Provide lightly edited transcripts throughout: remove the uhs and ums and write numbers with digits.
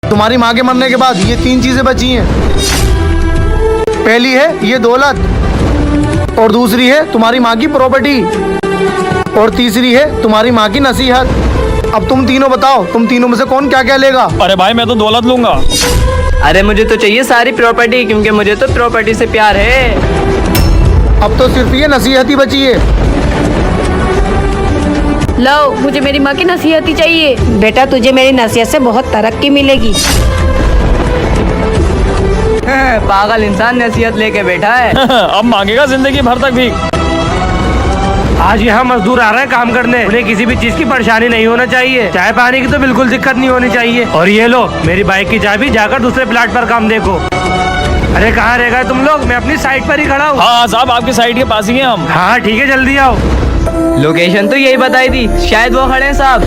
तुम्हारी माँ के मरने के बाद ये 3 चीजें बची हैं। पहली है ये दौलत, और दूसरी है तुम्हारी माँ की प्रॉपर्टी, और तीसरी है तुम्हारी माँ की नसीहत। अब तुम तीनों बताओ, तुम तीनों में से कौन क्या क्या लेगा? अरे भाई मैं तो दौलत लूंगा। अरे मुझे तो चाहिए सारी प्रॉपर्टी, क्योंकि मुझे तो प्रॉपर्टी से प्यार है। अब तो सिर्फ ये नसीहत ही बची है। लो, मुझे मेरी माँ की नसीहत ही चाहिए। बेटा तुझे मेरी नसीहत से बहुत तरक्की मिलेगी। पागल इंसान नसीहत लेके बैठा है। अब मांगेगा जिंदगी भर तक भी। आज यहाँ मजदूर आ रहे हैं काम करने, उन्हें किसी भी चीज की परेशानी नहीं होना चाहिए। चाय पानी की तो बिल्कुल दिक्कत नहीं होनी चाहिए। और ये लो मेरी बाइक की चाबी, जाकर दूसरे प्लाट पर काम देखो। अरे कहाँ रह गए तुम लोग? मैं अपनी साइड पर ही खड़ा हूँ। हाँ साहब, आपकी साइड के पास ही हैं हम। हाँ ठीक है, जल्दी आओ। लोकेशन तो यही बताई थी, शायद वो खड़े हैं साहब।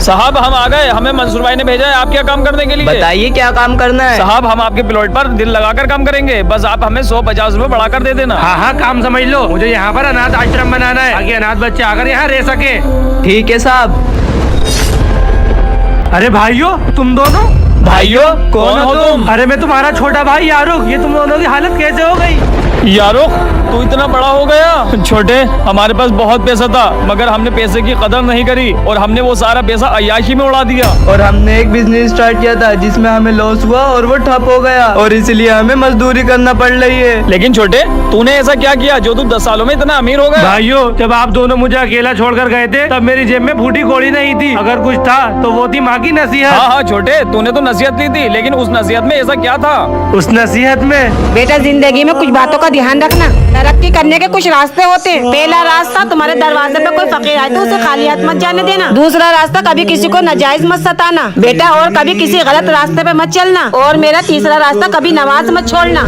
साहब हम आ गए, हमें मंसूर भाई ने भेजा है आपके यहाँ काम करने के लिए। बताइए क्या काम करना है? साहब हम आपके प्लॉट पर दिल लगाकर काम करेंगे, बस आप हमें 150 रुपए बढ़ा कर दे देना। हाँ हाँ, काम समझ लो। मुझे यहाँ पर अनाथ आश्रम बनाना है, ताकि अनाथ बच्चे आकर यहाँ रह सके। ठीक है साहब। अरे भाइयों, तुम दोनों भाइयों कौन हो तुम? अरे मैं तुम्हारा छोटा भाई यारुख। ये तुम दोनों की हालत कैसे हो गई? यारुख तू इतना बड़ा हो गया? छोटे, हमारे पास बहुत पैसा था, मगर हमने पैसे की कदर नहीं करी और हमने वो सारा पैसा अय्याशी में उड़ा दिया। और हमने एक बिजनेस स्टार्ट किया था जिसमें हमें लॉस हुआ और वो ठप हो गया, और इसलिए हमें मजदूरी करना पड़ रही है। लेकिन छोटे, तूने ऐसा क्या किया जो तू 10 सालों में इतना अमीर हो गया? भाइयों, जब आप दोनों मुझे अकेला छोड़कर गए थे, तब मेरी जेब में फूटी कौड़ी नहीं थी। अगर कुछ था तो वो थी माँ की नसीहत। हाँ हाँ छोटे, तूने तो नसीहत ली थी, लेकिन उस नसीहत में ऐसा क्या था? उस नसीहत में बेटा जिंदगी में कुछ बातों का ध्यान रखना। तरक्की करने के कुछ रास्ते होते हैं। पहला रास्ता, तुम्हारे दरवाजे पे कोई फकीर आए तो उसे खाली हाथ मत जाने देना। दूसरा रास्ता, कभी किसी को नाजायज मत सताना बेटा, और कभी किसी गलत रास्ते पे मत चलना। और मेरा तीसरा रास्ता, कभी नमाज मत छोड़ना।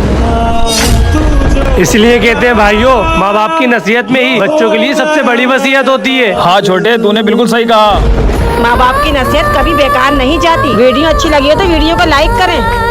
इसलिए कहते हैं भाइयों, माँ बाप की नसीहत में ही बच्चों के लिए सबसे बड़ी वसीयत होती है। हाँ छोटे, तूने बिल्कुल सही कहा। माँ बाप की नसीहत कभी बेकार नहीं जाती। वीडियो अच्छी लगी हो तो वीडियो को लाइक करें।